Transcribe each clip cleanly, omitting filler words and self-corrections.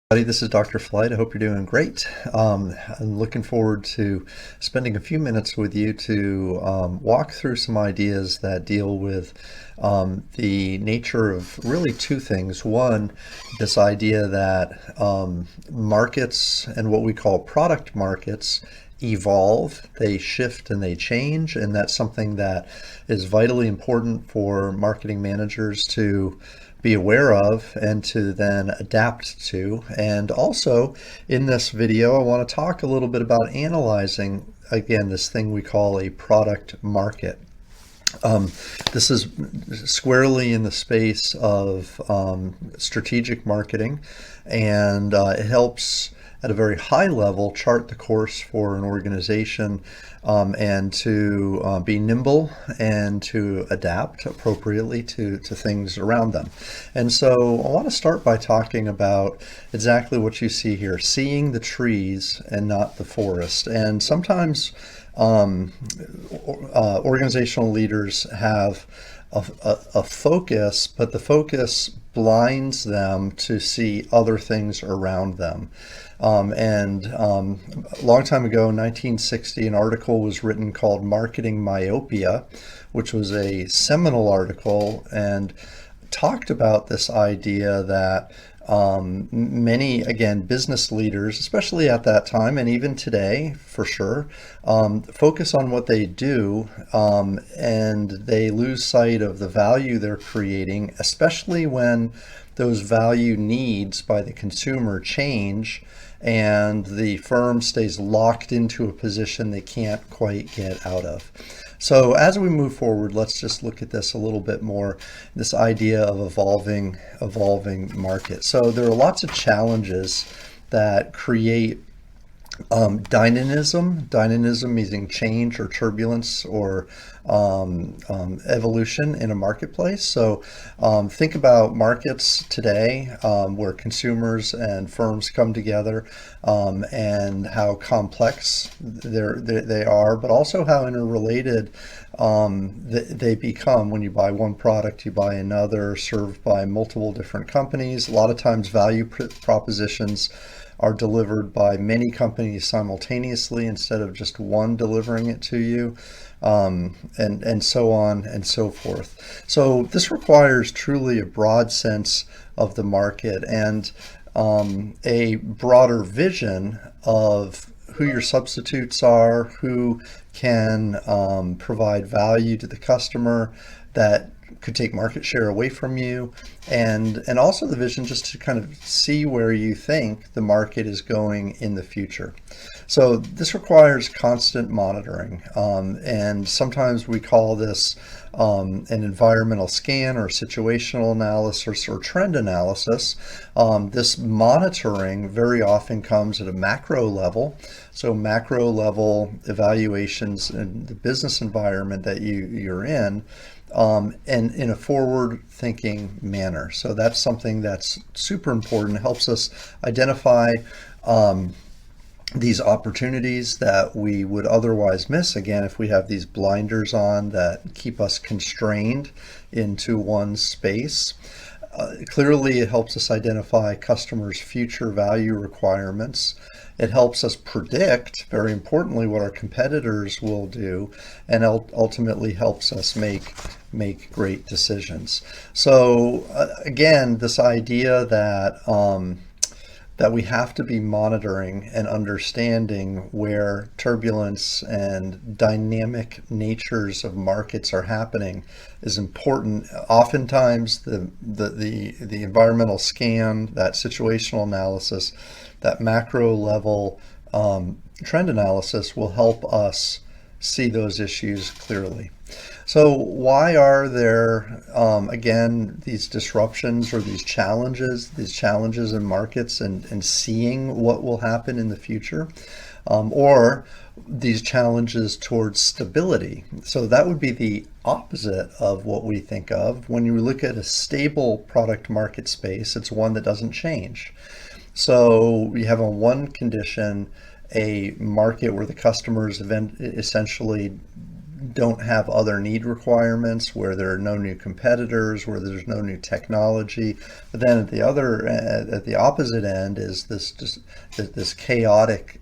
This is Dr. Flight. I hope you're doing great. I'm looking forward to spending a few minutes with you to walk through some ideas that deal with the nature of really two things. One, this idea that markets and what we call product markets evolve, they shift and they change, and that's something that is vitally important for marketing managers to be aware of and to then adapt to. And also in this video, I want to talk a little bit about analyzing, again, this thing we call a product market. This is squarely in the space of strategic marketing, and it helps at a very high level chart the course for an organization, and to be nimble and to adapt appropriately to things around them. And so I want to start by talking about exactly what you see here, seeing the trees and not the forest. And sometimes organizational leaders have a focus, but the focus blinds them to see other things around them. A long time ago, in 1960, an article was written called Marketing Myopia, which was a seminal article and talked about this idea that many, again, business leaders, especially at that time and even today for sure, focus on what they do, and they lose sight of the value they're creating, especially when those value needs by the consumer change and the firm stays locked into a position they can't quite get out of. So as we move forward, let's just look at this a little bit more, this idea of evolving market. So there are lots of challenges that create dynamism meaning change or turbulence or evolution in a marketplace. So think about markets today, where consumers and firms come together, and how complex they are, but also how interrelated they become. When you buy one product, you buy another, served by multiple different companies. A lot of times value propositions are delivered by many companies simultaneously instead of just one delivering it to you, and so on and so forth. So this requires truly a broad sense of the market and a broader vision of who your substitutes are, who can provide value to the customer that could take market share away from you, and also the vision just to kind of see where you think the market is going in the future. So this requires constant monitoring, and sometimes we call this an environmental scan or situational analysis or trend analysis. This monitoring very often comes at a macro level. So macro level evaluations in the business environment that you're in, and in a forward-thinking manner. So that's something that's super important. It helps us identify these opportunities that we would otherwise miss, again, if we have these blinders on that keep us constrained into one space. Clearly, it helps us identify customers' future value requirements. It helps us predict, very importantly, what our competitors will do, and ultimately helps us make great decisions. So again, this idea that we have to be monitoring and understanding where turbulence and dynamic natures of markets are happening is important. Oftentimes, the environmental scan, that situational analysis, that macro level trend analysis will help us see those issues clearly. So why are there, again, these disruptions or these challenges in markets and seeing what will happen in the future, or these challenges towards stability? So that would be the opposite of what we think of. When you look at a stable product market space, it's one that doesn't change. So we have on one condition a market where the customers essentially don't have other need requirements, where there are no new competitors, where there's no new technology. But then at the opposite end is this chaotic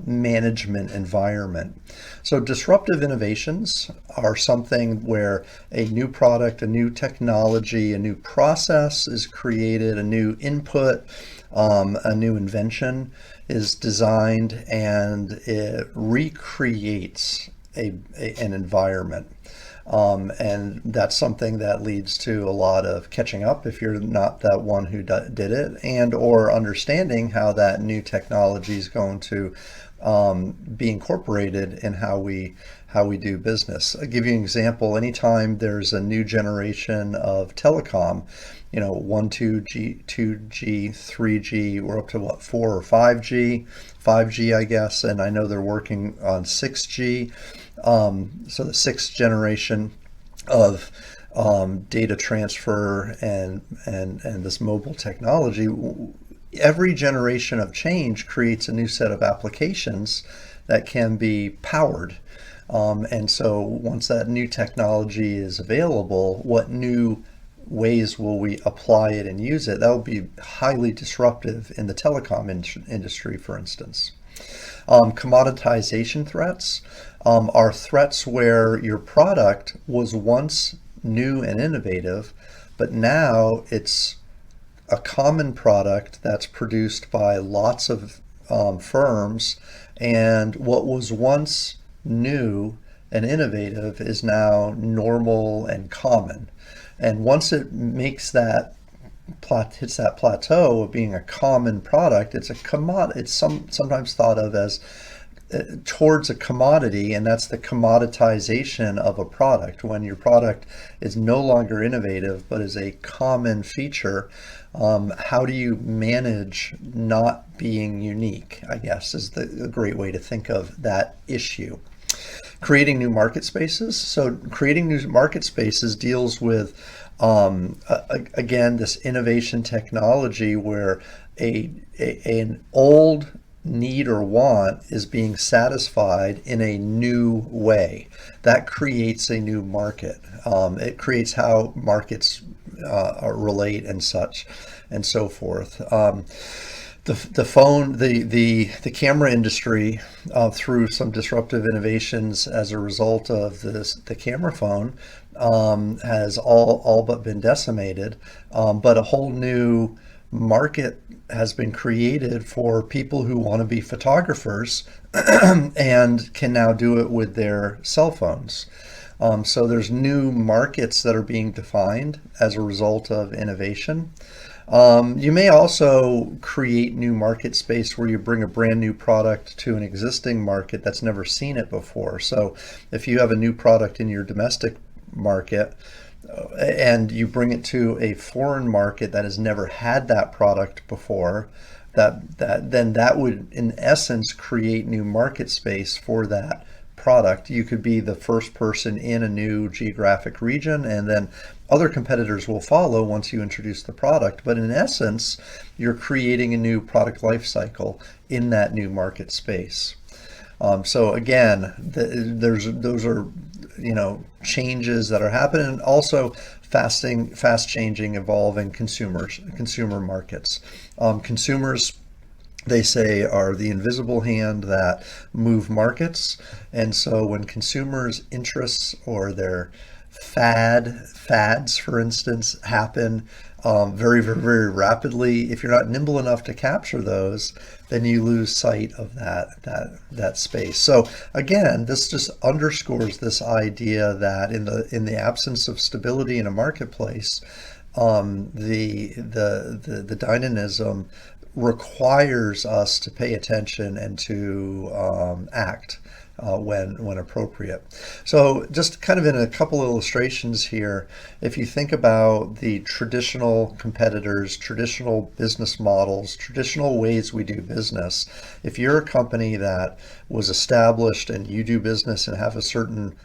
management environment. So disruptive innovations are something where a new product, a new technology, a new process is created, a new input, a new invention is designed, and it recreates an environment. And that's something that leads to a lot of catching up if you're not that one who did it, and or understanding how that new technology is going to be incorporated in how we do business. I'll give you an example. Anytime there's a new generation of telecom, 1, 2G, 2G, 3G, we're up to what, 4 or 5G, I guess, and I know they're working on 6G. So the sixth generation of data transfer and this mobile technology. Every generation of change creates a new set of applications that can be powered. And so once that new technology is available, what new ways will we apply it and use it? That will be highly disruptive in the telecom industry, for instance. Commoditization threats are threats where your product was once new and innovative, but now it's a common product that's produced by lots of firms, and what was once new and innovative is now normal and common. And once it makes that hits that plateau of being a common product, it's sometimes thought of as towards a commodity, and that's the commoditization of a product. When your product is no longer innovative but is a common feature, how do you manage not being unique, I guess, is a great way to think of that issue. Creating new market spaces. So creating new market spaces deals with again, this innovation technology where an old need or want is being satisfied in a new way. That creates a new market. It creates how markets relate and such and so forth. The camera industry, through some disruptive innovations as a result of the camera phone, has all but been decimated. But a whole new market has been created for people who want to be photographers and can now do it with their cell phones. So there's new markets that are being defined as a result of innovation. You may also create new market space where you bring a brand new product to an existing market that's never seen it before. So if you have a new product in your domestic market and you bring it to a foreign market that has never had that product before, that would in essence create new market space for that product. You could be the first person in a new geographic region, and then other competitors will follow once you introduce the product. But in essence, you're creating a new product life cycle in that new market space. So again, those are changes that are happening. Also, fast changing, evolving consumer markets. Consumers, they say, are the invisible hand that move markets. And so when consumers' interests or their fads, for instance, happen very, very, very rapidly, if you're not nimble enough to capture those, then you lose sight of that space. So again, this just underscores this idea that in the absence of stability in a marketplace, the dynamism requires us to pay attention and to act when appropriate. So just kind of in a couple illustrations here, if you think about the traditional competitors, traditional business models, traditional ways we do business, if you're a company that was established and you do business and have a certain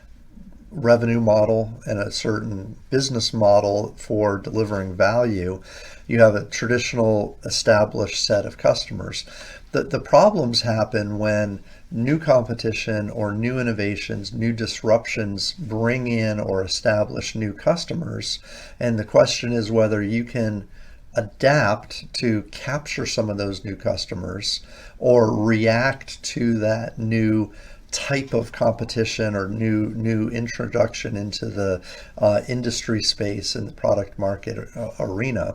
revenue model and a certain business model for delivering value. You have a traditional established set of customers. The problems happen when new competition or new innovations, new disruptions bring in or establish new customers. And the question is whether you can adapt to capture some of those new customers or react to that new type of competition or new introduction into the industry space in the product market arena.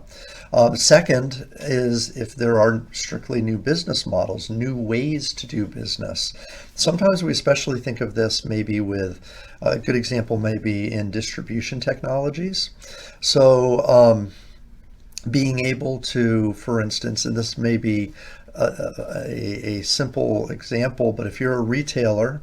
Second is if there are strictly new business models, new ways to do business. Sometimes we especially think of this maybe with a good example maybe in distribution technologies. So being able to, for instance, and this may be a simple example, but if you're a retailer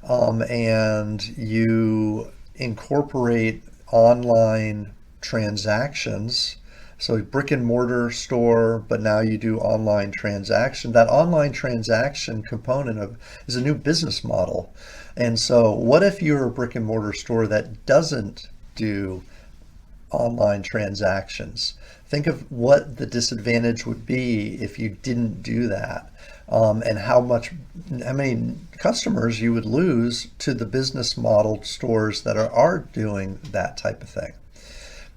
and you incorporate online transactions, so brick and mortar store, but now you do online transaction, that online transaction component of is a new business model. And so what if you're a brick and mortar store that doesn't do online transactions? Think of what the disadvantage would be if you didn't do that, and how many customers you would lose to the business model stores that are doing that type of thing.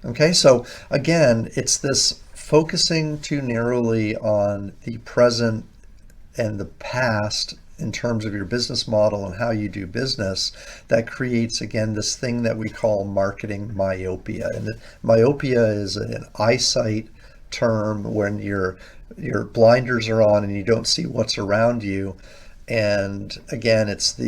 Okay, so again, it's this focusing too narrowly on the present and the past in terms of your business model and how you do business that creates, again, this thing that we call marketing myopia. And myopia is an eyesight term when your blinders are on and you don't see what's around you. And again, it's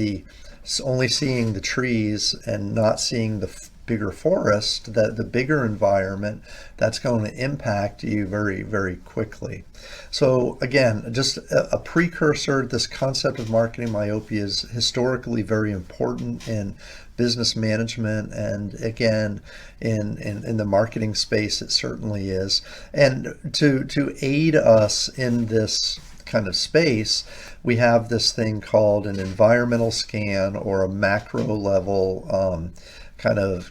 only seeing the trees and not seeing the bigger forest, that the bigger environment that's going to impact you very, very quickly. So again, just a precursor, this concept of marketing myopia is historically very important in business management, and again, in the marketing space, it certainly is. And to aid us in this kind of space, we have this thing called an environmental scan or a macro level kind of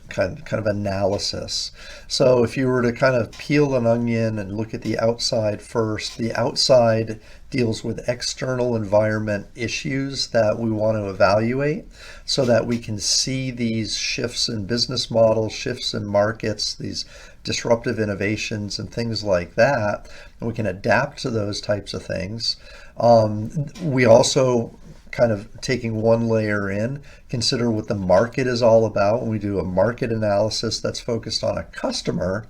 analysis. So if you were to kind of peel an onion and look at the outside first, the outside deals with external environment issues that we want to evaluate so that we can see these shifts in business models, shifts in markets, these disruptive innovations and things like that, and we can adapt to those types of things. We also, kind of taking one layer in, consider what the market is all about. When we do a market analysis that's focused on a customer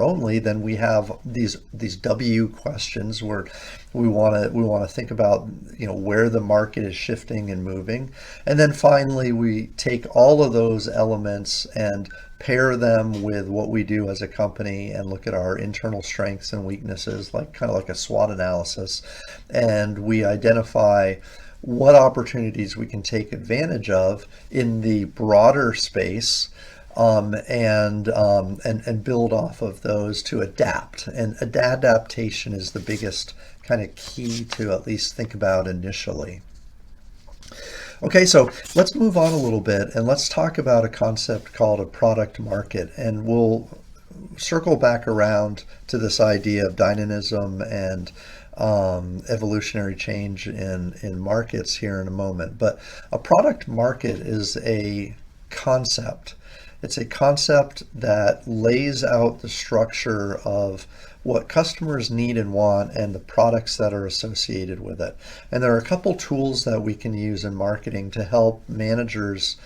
only, then we have these W questions where we want to think about, where the market is shifting and moving. And then finally, we take all of those elements and pair them with what we do as a company and look at our internal strengths and weaknesses, kind of like a SWOT analysis. And we identify what opportunities we can take advantage of in the broader space, and build off of those to adapt. And adaptation is the biggest kind of key to at least think about initially. Okay, so let's move on a little bit and let's talk about a concept called a product market, and we'll circle back around to this idea of dynamism and evolutionary change in markets here in a moment. But a product market is a concept. It's a concept that lays out the structure of what customers need and want and the products that are associated with it. And there are a couple tools that we can use in marketing to help managers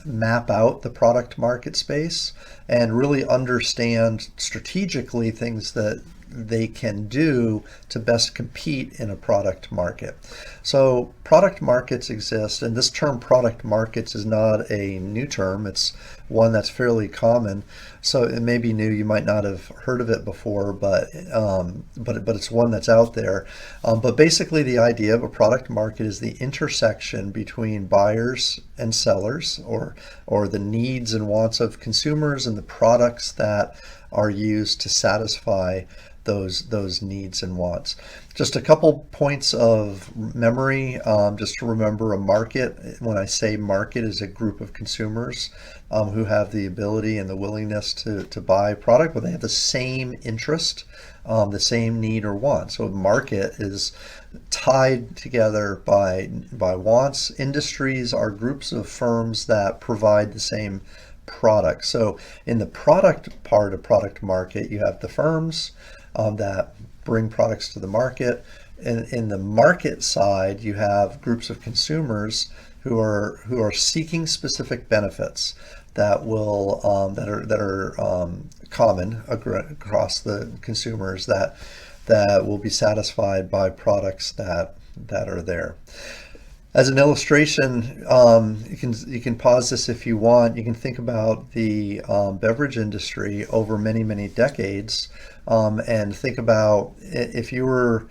map out the product market space and really understand strategically things that they can do to best compete in a product market. So product markets exist, and this term product markets is not a new term. It's one that's fairly common. So it may be new. You might not have heard of it before, but it's one that's out there. But basically, the idea of a product market is the intersection between buyers and sellers, or the needs and wants of consumers and the products that are used to satisfy those needs and wants. Just a couple points of memory, just to remember a market. When I say market, is a group of consumers who have the ability and the willingness to buy a product, but they have the same interest, the same need or want. So a market is tied together by wants. Industries are groups of firms that provide the same product. So in the product part of product market, you have the firms that bring products to the market. In the market side, you have groups of consumers who are seeking specific benefits that are common across the consumers, that will be satisfied by products that are there. As an illustration, you can pause this if you want. You can think about the beverage industry over many, many decades, and think about if you were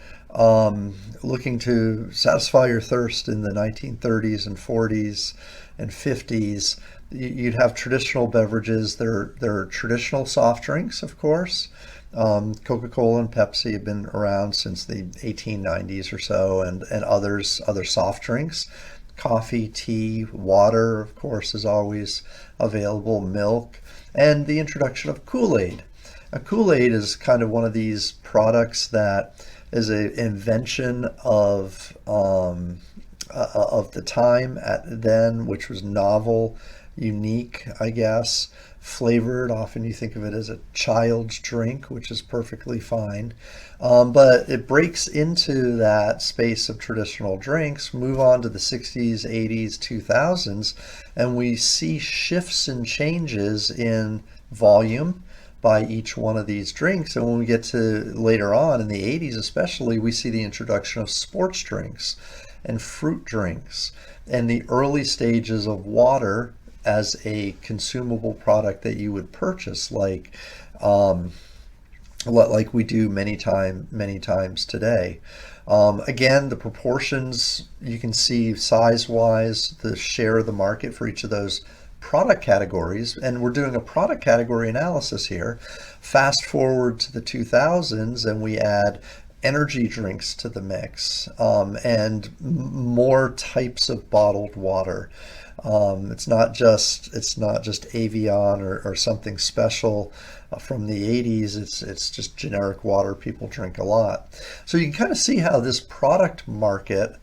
looking to satisfy your thirst in the 1930s and 40s and 50s. You'd have traditional beverages. There are traditional soft drinks, of course. Coca-Cola and Pepsi have been around since the 1890s or so, and other soft drinks. Coffee, tea, water, of course, is always available, milk, and the introduction of Kool-Aid. Kool-Aid is kind of one of these products that is an invention of the time then, which was novel, unique, I guess, flavored. Often you think of it as a child's drink, which is perfectly fine. But it breaks into that space of traditional drinks, move on to the 60s, 80s, 2000s, and we see shifts and changes in volume by each one of these drinks. And when we get to later on in the 80s especially, we see the introduction of sports drinks and fruit drinks and the early stages of water as a consumable product that you would purchase, like we do many times today. Again, the proportions you can see size-wise, the share of the market for each of those product categories, and we're doing a product category analysis here. Fast forward to the 2000s, and we add energy drinks to the mix, and more types of bottled water. It's not just Evian or something special from the 80s. It's just generic water people drink a lot. So you can kind of see how this product market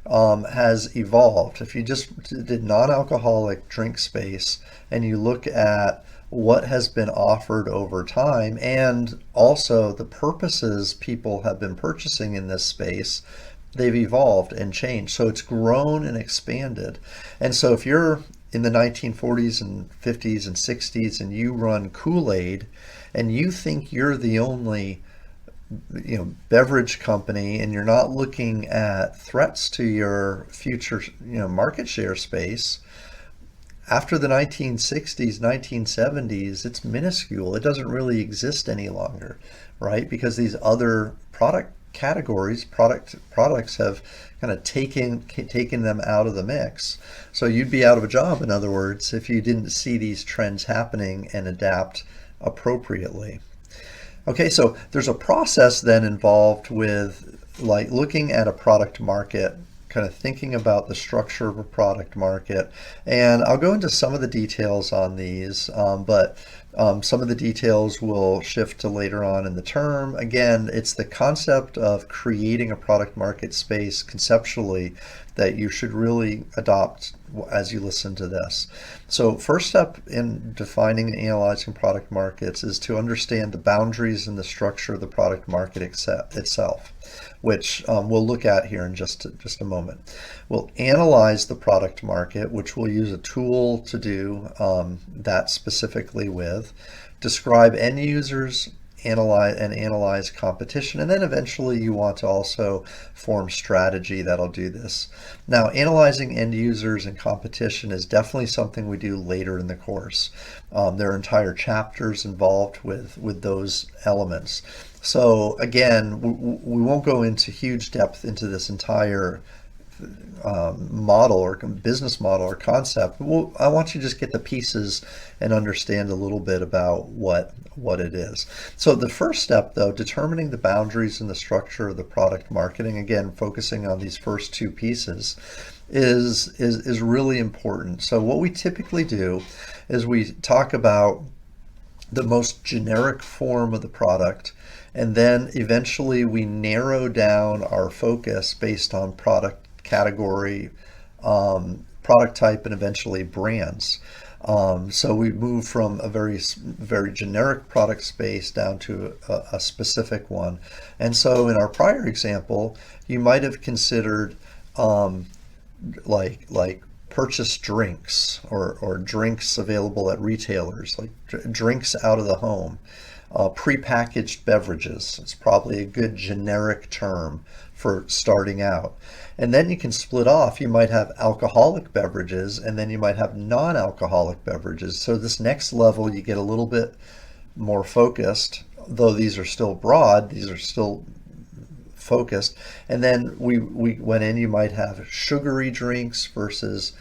has evolved. If you just did non-alcoholic drink space and you look at what has been offered over time and also the purposes people have been purchasing in this space, they've evolved and changed. So it's grown and expanded. And so if you're in the 1940s and 50s and 60s and you run Kool-Aid and you think you're the only beverage company, and you're not looking at threats to your future market share space, after the 1960s, 1970s, it's minuscule. It doesn't really exist any longer, right? Because these other product categories, products have kind of taken them out of the mix. So you'd be out of a job, in other words, if you didn't see these trends happening and adapt appropriately. Okay, so there's a process then involved with like looking at a product market, kind of thinking about the structure of a product market. And I'll go into some of the details on these, but some of the details will shift to later on in the term. Again, it's the concept of creating a product market space conceptually that you should really adopt as you listen to this. So first step in defining and analyzing product markets is to understand the boundaries and the structure of the product market itself, which we'll look at here in just a moment. We'll analyze the product market, which we'll use a tool to do that specifically with. Describe end users analyze competition, and then eventually you want to also form strategy that'll do this. Now, analyzing end users and competition is definitely something we do later in the course. There are entire chapters involved with those elements. So again, we won't go into huge depth into this entire model or business model or concept. I want you to just get the pieces and understand a little bit about what it is. So the first step, though, determining the boundaries and the structure of the product marketing, again, focusing on these first two pieces, is really important. So what we typically do is we talk about the most generic form of the product, and then eventually we narrow down our focus based on product category, product type, and eventually brands. So we move from a very generic product space down to a specific one. And so in our prior example, you might have considered like purchase drinks or drinks available at retailers, like drinks out of the home. Prepackaged beverages. It's probably a good generic term for starting out. And then you can split off. You might have alcoholic beverages, and then you might have non-alcoholic beverages. So this next level, you get a little bit more focused, though these are still broad, these are still focused. And then we went in, you might have sugary drinks versus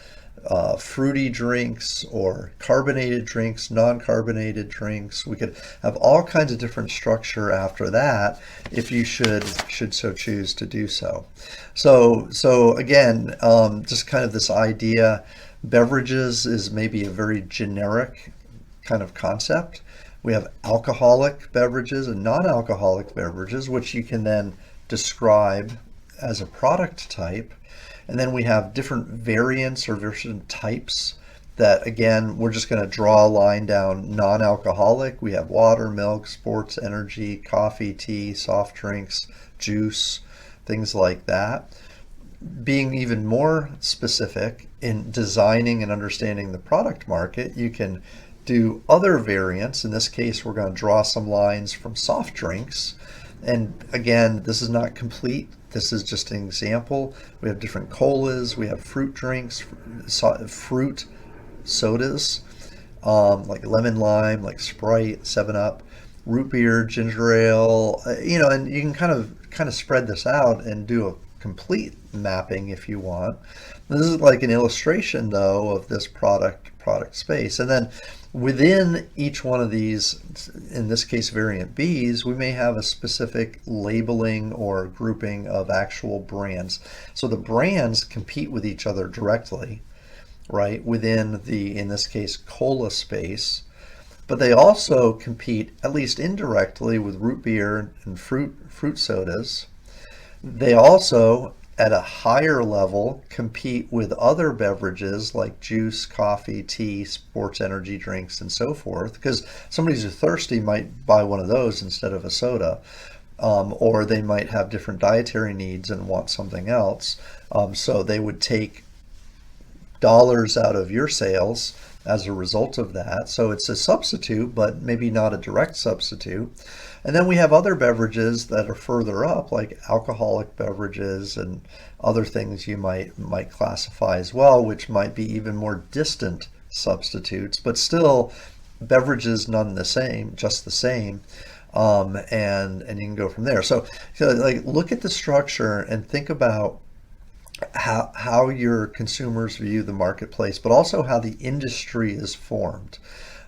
fruity drinks, or carbonated drinks, non-carbonated drinks. We could have all kinds of different structure after that if you should so choose to do so. So again, just kind of this idea, beverages is maybe a very generic kind of concept. We have alcoholic beverages and non-alcoholic beverages, which you can then describe as a product type. And then we have different variants or different types that, again, we're just going to draw a line down non-alcoholic. We have water, milk, sports, energy, coffee, tea, soft drinks, juice, things like that. Being even more specific in designing and understanding the product market, you can do other variants. In this case, we're going to draw some lines from soft drinks. And again, this is not complete. This is just an example. We have different colas, we have fruit drinks, fruit sodas, like lemon lime, like Sprite, 7-Up, root beer, ginger ale, and you can kind of spread this out and do a complete mapping if you want. This is like an illustration, though, of this product space. And then within each one of these, in this case variant B's, we may have a specific labeling or grouping of actual brands. So the brands compete with each other directly, right, within the, in this case, cola space. But they also compete, at least indirectly, with root beer and fruit sodas. They also, at a higher level, compete with other beverages like juice, coffee, tea, sports energy drinks, and so forth, because somebody who's thirsty might buy one of those instead of a soda, or they might have different dietary needs and want something else. So they would take dollars out of your sales as a result of that. So it's a substitute, but maybe not a direct substitute. And then we have other beverages that are further up, like alcoholic beverages and other things you might classify as well, which might be even more distant substitutes, but still beverages none the same, just the same. And you can go from there. So like, look at the structure and think about how your consumers view the marketplace, but also how the industry is formed,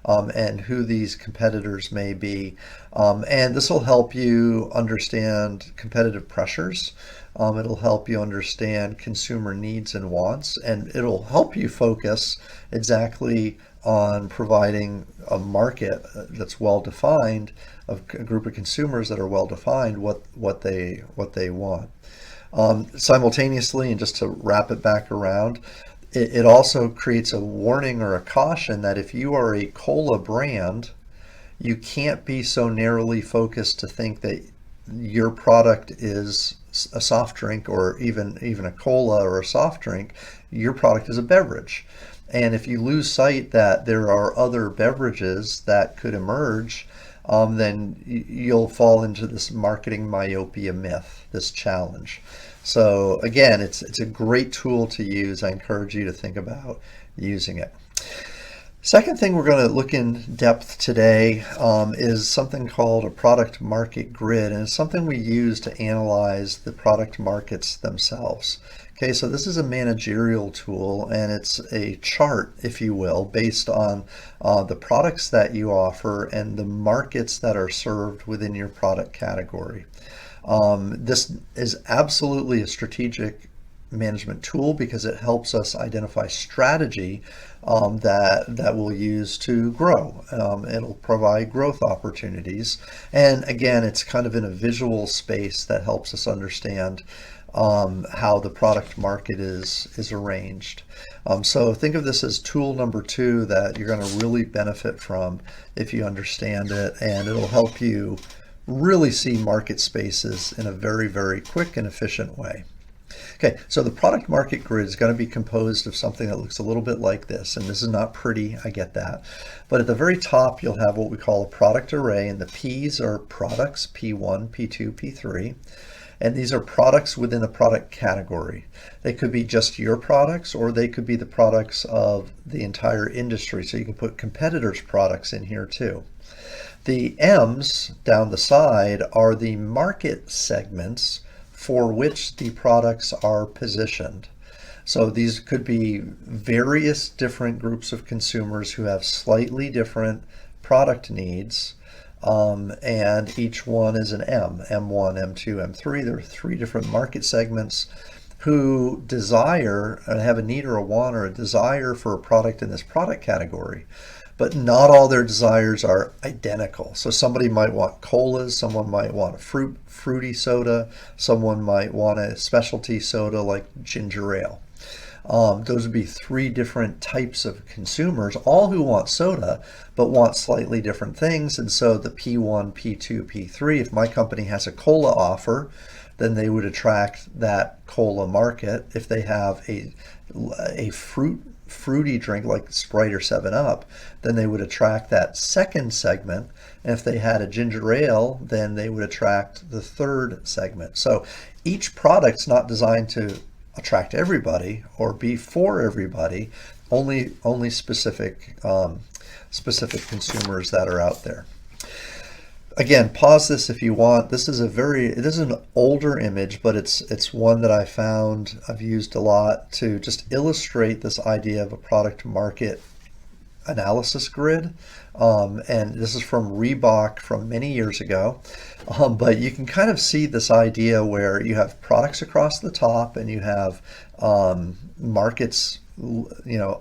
and who these competitors may be. And this will help you understand competitive pressures. It'll help you understand consumer needs and wants, and it'll help you focus exactly on providing a market that's well defined, of a group of consumers that are well defined, what they want. Simultaneously, and just to wrap it back around, it also creates a warning or a caution that if you are a cola brand, you can't be so narrowly focused to think that your product is a soft drink, or even a cola or a soft drink. Your product is a beverage. And if you lose sight that there are other beverages that could emerge, then you'll fall into this marketing myopia myth, this challenge. So again, it's a great tool to use. I encourage you to think about using it. Second thing we're going to look in depth today is something called a product market grid, and it's something we use to analyze the product markets themselves. Okay, so this is a managerial tool, and it's a chart, if you will, based on the products that you offer and the markets that are served within your product category. This is absolutely a strategic management tool because it helps us identify strategy that we'll use to grow. It'll provide growth opportunities, and again, it's kind of in a visual space that helps us understand how the product market is arranged. So think of this as tool number 2 that you're going to really benefit from if you understand it, and it'll help you really see market spaces in a very, very quick and efficient way. Okay, so the product market grid is going to be composed of something that looks a little bit like this, and this is not pretty, I get that. But at the very top, you'll have what we call a product array, and the P's are products, P1, P2, P3. And these are products within a product category. They could be just your products, or they could be the products of the entire industry. So you can put competitors' products in here too. The M's down the side are the market segments for which the products are positioned. So these could be various different groups of consumers who have slightly different product needs, and each one is an M, M1, M2, M3. There are 3 different market segments who desire and have a need or a want or a desire for a product in this product category. But not all their desires are identical. So somebody might want colas, someone might want a fruity soda, someone might want a specialty soda like ginger ale. Those would be 3 different types of consumers, all who want soda, but want slightly different things. And so the P1, P2, P3, if my company has a cola offer, then they would attract that cola market. If they have a fruity drink like Sprite or 7-Up, then they would attract that second segment. And if they had a ginger ale, then they would attract the third segment. So each product's not designed to attract everybody or be for everybody, only specific consumers that are out there. Again, pause this if you want. This is an older image, but it's one that I've used a lot to just illustrate this idea of a product market analysis grid. And this is from Reebok from many years ago. But you can kind of see this idea where you have products across the top and you have markets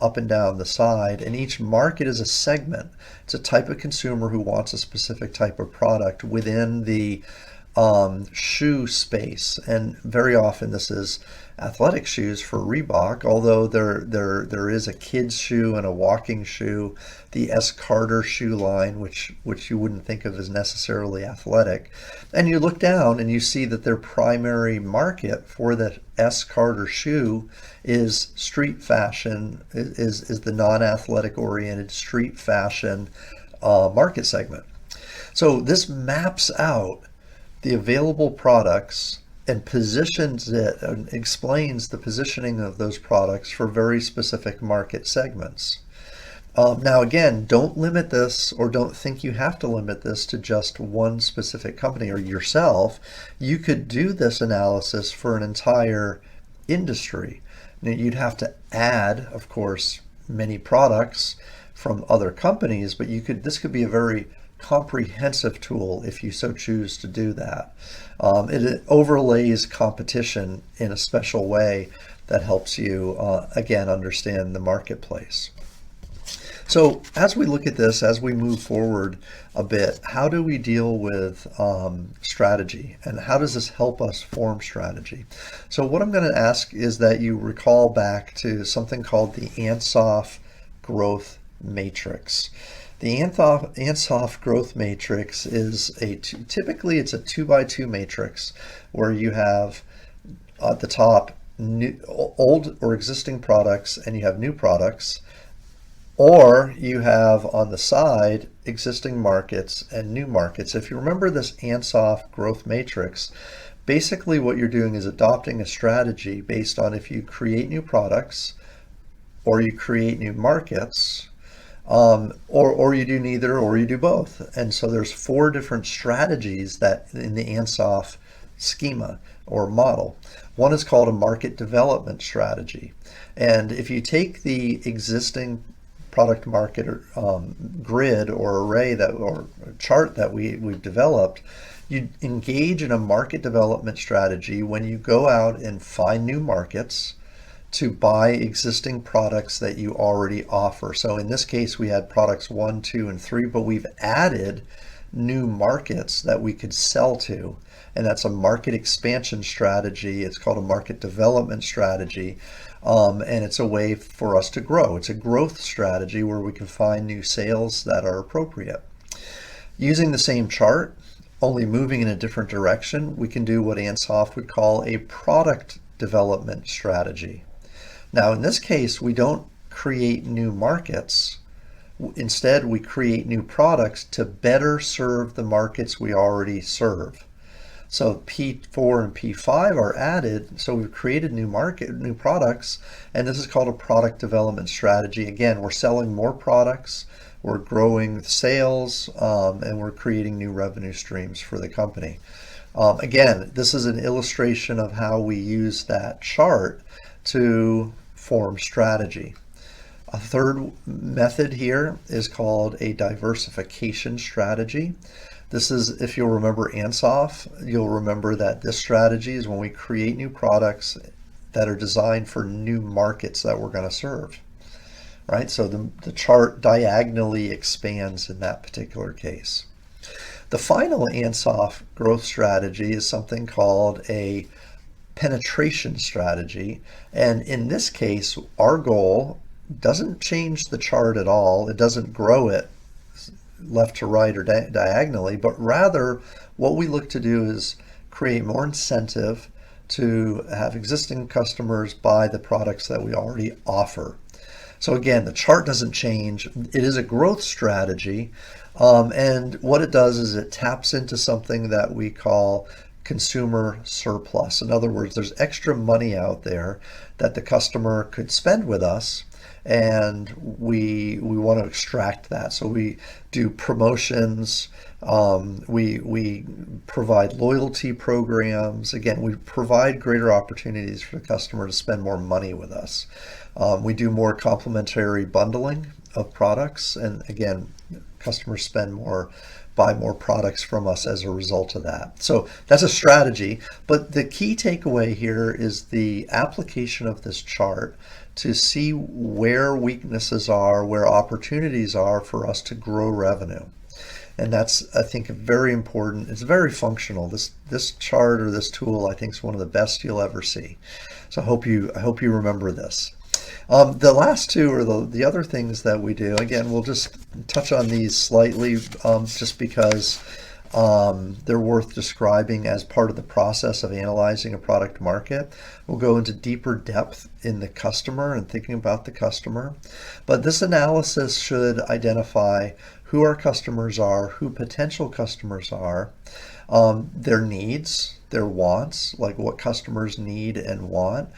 up and down the side, and each market is a segment. It's a type of consumer who wants a specific type of product within the shoe space, and very often this is athletic shoes for Reebok, although there is a kid's shoe and a walking shoe, the S. Carter shoe line, which you wouldn't think of as necessarily athletic. And you look down and you see that their primary market for the S. Carter shoe is street fashion, is the non-athletic oriented street fashion market segment. So this maps out the available products and positions it and explains the positioning of those products for very specific market segments. Now again, don't limit this, or don't think you have to limit this to just one specific company or yourself. You could do this analysis for an entire industry. Now, you'd have to add, of course, many products from other companies, but this could be a very comprehensive tool if you so choose to do that. It overlays competition in a special way that helps you, again, understand the marketplace. So as we look at this, as we move forward a bit, how do we deal with strategy, and how does this help us form strategy? So what I'm going to ask is that you recall back to something called the Ansoff Growth Matrix. The Ansoff Growth Matrix is typically it's a 2x2 matrix where you have at the top old or existing products, and you have new products, Or you have on the side existing markets and new markets. If you remember this Ansoff growth matrix, basically what you're doing is adopting a strategy based on if you create new products or you create new markets, or you do neither, or you do both. And so there's 4 different strategies that in the Ansoff schema or model. One is called a market development strategy. And if you take the existing product market grid or array or chart that we've developed, you engage in a market development strategy when you go out and find new markets to buy existing products that you already offer. So in this case, we had products 1, 2, and 3, but we've added new markets that we could sell to. And that's a market expansion strategy. It's called a market development strategy. And it's a way for us to grow. It's a growth strategy where we can find new sales that are appropriate. Using the same chart, only moving in a different direction, we can do what Ansoff would call a product development strategy. Now, in this case, we don't create new markets. Instead, we create new products to better serve the markets we already serve. So P4 and P5 are added. So we've created new products, and this is called a product development strategy. Again, we're selling more products, we're growing sales, and we're creating new revenue streams for the company. Again, this is an illustration of how we use that chart to form strategy. A third method here is called a diversification strategy. This is, if you'll remember Ansoff, you'll remember that this strategy is when we create new products that are designed for new markets that we're going to serve, right? So the chart diagonally expands in that particular case. The final Ansoff growth strategy is something called a penetration strategy. And in this case, our goal doesn't change the chart at all. It doesn't grow it left to right or diagonally, but rather what we look to do is create more incentive to have existing customers buy the products that we already offer. So again, the chart doesn't change. It is a growth strategy. And what it does is it taps into something that we call consumer surplus. In other words, there's extra money out there that the customer could spend with us, and we want to extract that. So we do promotions, we provide loyalty programs. Again, we provide greater opportunities for the customer to spend more money with us. We do more complementary bundling of products, and again, customers buy more products from us as a result of that. So that's a strategy, but the key takeaway here is the application of this chart to see where weaknesses are, where opportunities are for us to grow revenue. And that's, I think, very important. It's very functional. This chart or this tool, I think, is one of the best you'll ever see. So I hope you remember this. The last two are the other things that we do. Again, we'll just touch on these slightly just because they're worth describing as part of the process of analyzing a product market. We'll go into deeper depth in the customer and thinking about the customer. But this analysis should identify who our customers are, who potential customers are, their needs, their wants, like what customers need and want.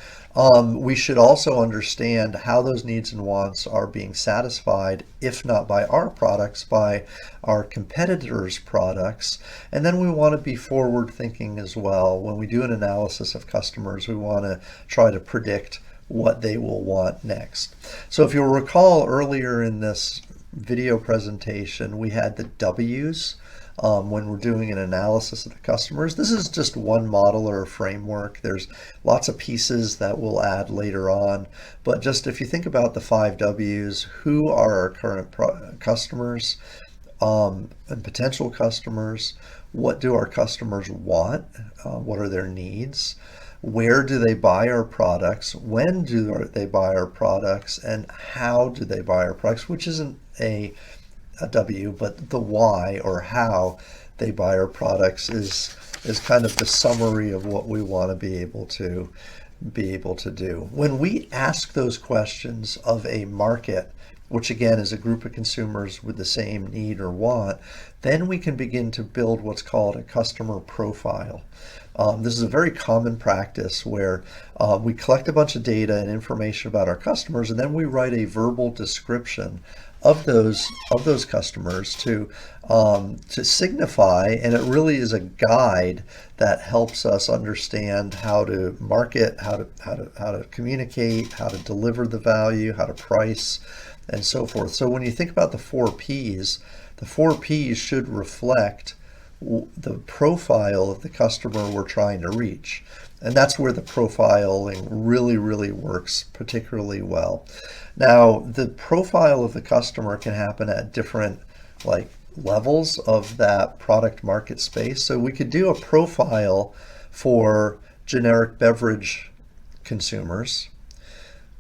We should also understand how those needs and wants are being satisfied, if not by our products, by our competitors' products. And then we want to be forward thinking as well. When we do an analysis of customers, we want to try to predict what they will want next. So if you'll recall earlier in this video presentation, we had the W's. When we're doing an analysis of the customers. This is just one model or a framework. There's lots of pieces that we'll add later on. But just if you think about the 5 W's, who are our current customers and potential customers? What do our customers want? What are their needs? Where do they buy our products? When do they buy our products? And how do they buy our products? Which isn't a W, but the why or how they buy our products is kind of the summary of what we want to be able to do. When we ask those questions of a market which again is a group of consumers with the same need or want, then we can begin to build what's called a customer profile. This is a very common practice where we collect a bunch of data and information about our customers, and then we write a verbal description of those customers to signify, and it really is a guide that helps us understand how to market, how to communicate, how to deliver the value, how to price, and so forth. So when you think about the 4Ps, the 4Ps should reflect the profile of the customer we're trying to reach. And that's where the profiling really, really works particularly well. Now, the profile of the customer can happen at different levels of that product market space. So we could do a profile for generic beverage consumers,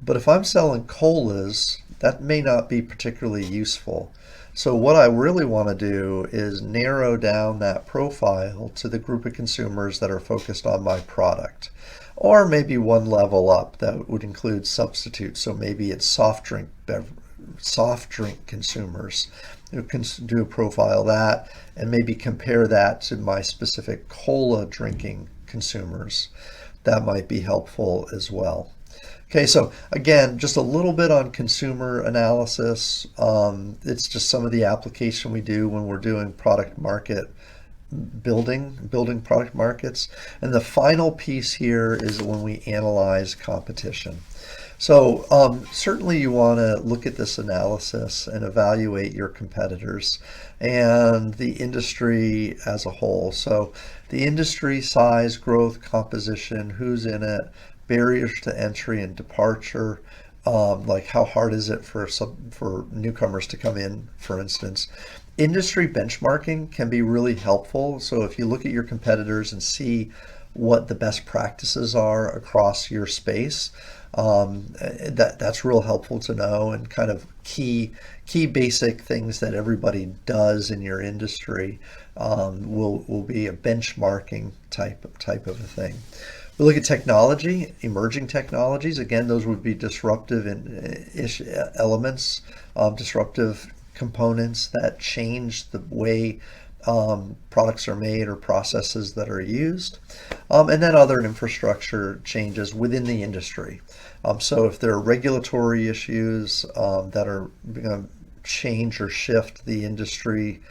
but if I'm selling colas, that may not be particularly useful. So what I really want to do is narrow down that profile to the group of consumers that are focused on my product. Or maybe one level up that would include substitutes. So maybe it's soft drink consumers who can do a profile that and maybe compare that to my specific cola drinking consumers. That might be helpful as well. Okay, so again, just a little bit on consumer analysis. It's just some of the application we do when we're doing product market building product markets. And the final piece here is when we analyze competition. So certainly you want to look at this analysis and evaluate your competitors and the industry as a whole. So the industry size, growth, composition, who's in it, barriers to entry and departure, like how hard is it for newcomers to come in, for instance. Industry benchmarking can be really helpful. So if you look at your competitors and see what the best practices are across your space, that's real helpful to know, and kind of key basic things that everybody does in your industry will be a benchmarking type of a thing. We look at technology, emerging technologies. Again, those would be disruptive elements, disruptive components that change the way products are made or processes that are used. And then other infrastructure changes within the industry. So if there are regulatory issues that are going to change or shift the industry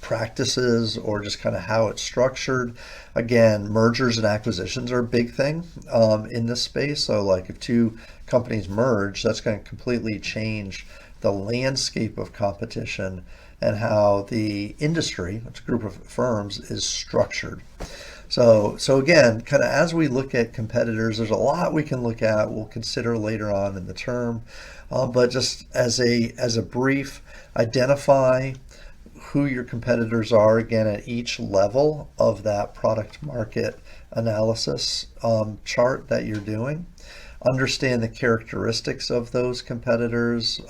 practices or just kind of how it's structured. Again, mergers and acquisitions are a big thing in this space. So like if two companies merge, that's going to completely change the landscape of competition and how the industry, which is a group of firms, is structured. So again, kind of as we look at competitors, there's a lot we can look at. We'll consider later on in the term, but just as a brief, identify who your competitors are, again, at each level of that product market analysis chart that you're doing. Understand the characteristics of those competitors,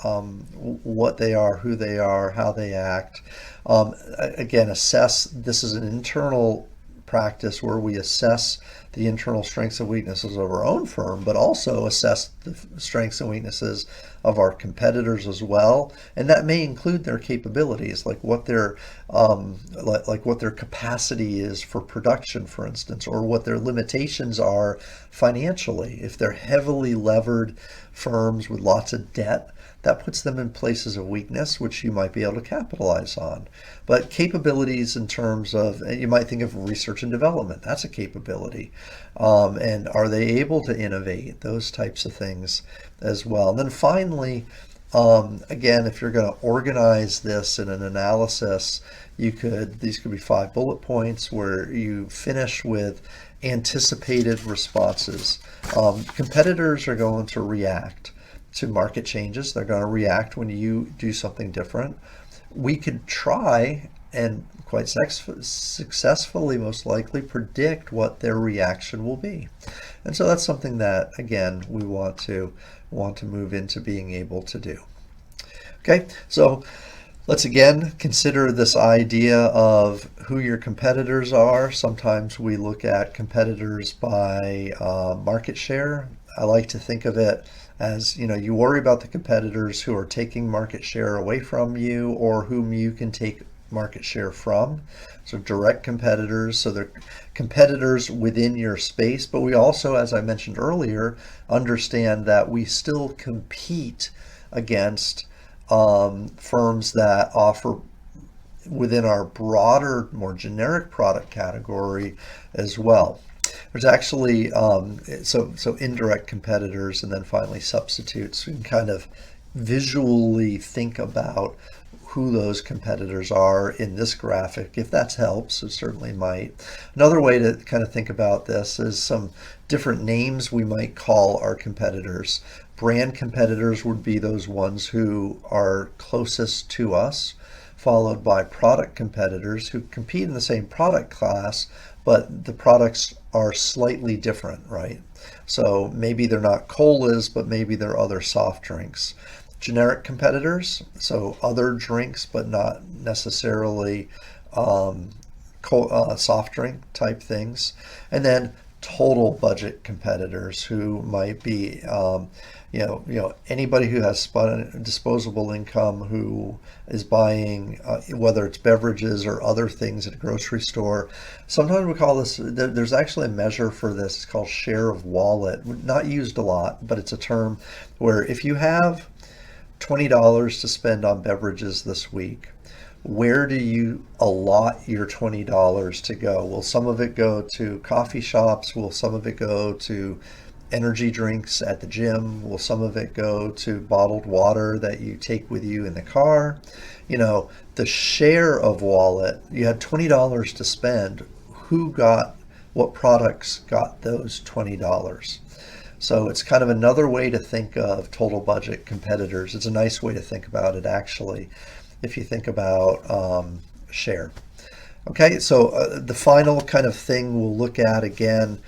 what they are, who they are, how they act. Again, assess. This is an internal practice where we assess the internal strengths and weaknesses of our own firm, but also assess the strengths and weaknesses of our competitors as well. And that may include their capabilities, like what their what their capacity is for production, for instance, or what their limitations are financially. If they're heavily levered firms with lots of debt, that puts them in places of weakness, which you might be able to capitalize on. But capabilities in terms of, you might think of research and development, that's a capability. And are they able to innovate? Those types of things as well. And then finally, again, if you're going to organize this in an analysis, these could be 5 bullet points where you finish with anticipated responses. Competitors are going to react to market changes. They're going to react when you do something different. We could try and quite successfully, most likely, predict what their reaction will be. And so that's something that, again, we want to move into being able to do. Okay, so Let's again consider this idea of who your competitors are. Sometimes we look at competitors by market share. I like to think of it as, you worry about the competitors who are taking market share away from you or whom you can take market share from. So direct competitors, so they're competitors within your space. But we also, as I mentioned earlier, understand that we still compete against firms that offer within our broader, more generic product category as well. There's actually so indirect competitors and then finally substitutes. We can kind of visually think about who those competitors are in this graphic. If that helps, it certainly might. Another way to kind of think about this is some different names we might call our competitors. Brand competitors would be those ones who are closest to us, followed by product competitors who compete in the same product class, but the products are slightly different, right? So maybe they're not colas, but maybe they're other soft drinks. Generic competitors, so other drinks, but not necessarily soft drink type things. And then total budget competitors who might be anybody who has disposable income who is buying whether it's beverages or other things at a grocery store. Sometimes we call this, there's actually a measure for this, it's called share of wallet. Not used a lot, but it's a term where if you have $20 to spend on beverages this week, where do you allot your $20 to go? Will some of it go to coffee shops? Will some of it go to energy drinks at the gym? Will some of it go to bottled water that you take with you in the car? The share of wallet, you had $20 to spend. What products got those $20? So it's kind of another way to think of total budget competitors. It's a nice way to think about it, actually, if you think about share. Okay, so the final kind of thing we'll look at again,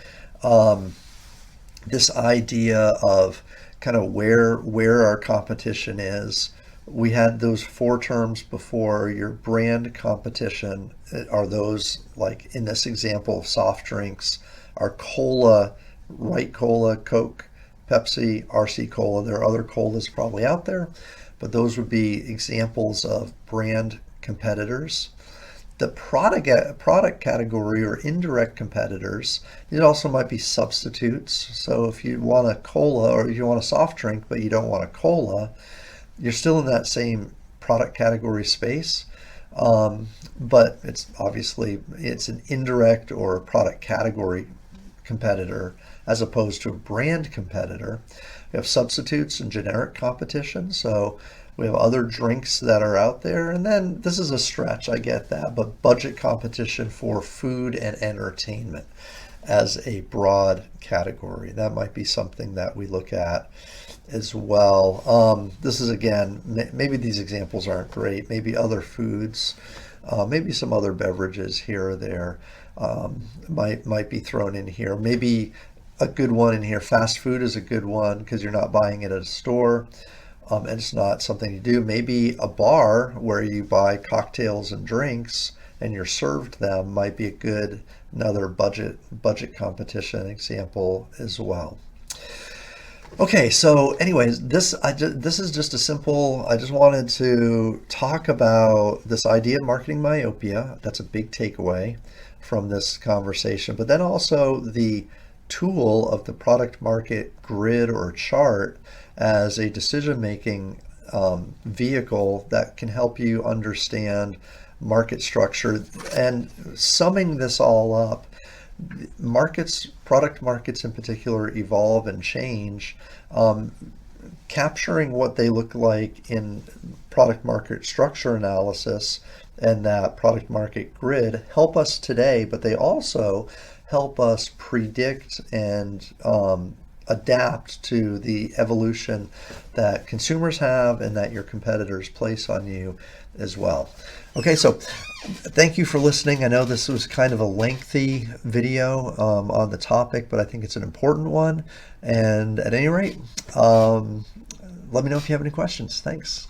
this idea of kind of where our competition is. We had those four terms before. Your brand competition are those, like in this example of soft drinks, our cola, Right Cola, Coke, Pepsi, RC Cola. There are other colas probably out there, but those would be examples of brand competitors. The product category or indirect competitors, it also might be substitutes. So if you want a cola or if you want a soft drink but you don't want a cola, you're still in that same product category space. But it's an indirect or a product category competitor as opposed to a brand competitor. We have substitutes and generic competition. So we have other drinks that are out there. And then this is a stretch, I get that, but budget competition for food and entertainment as a broad category. That might be something that we look at as well. This is, again, maybe these examples aren't great. Maybe other foods, maybe some other beverages here or there might be thrown in here. Maybe a good one in here, fast food is a good one because you're not buying it at a store. And it's not something you do. Maybe a bar where you buy cocktails and drinks and you're served them might be another budget competition example as well. Okay, so anyways, this is just a simple, I just wanted to talk about this idea of marketing myopia. That's a big takeaway from this conversation. But then also the tool of the product market grid or chart as a decision-making vehicle that can help you understand market structure. And summing this all up, product markets in particular, evolve and change. Capturing what they look like in product market structure analysis and that product market grid help us today, but they also help us predict and adapt to the evolution that consumers have and that your competitors place on you as well. Okay, so thank you for listening. I know this was kind of a lengthy video on the topic, but I think it's an important one. And at any rate, let me know if you have any questions. Thanks.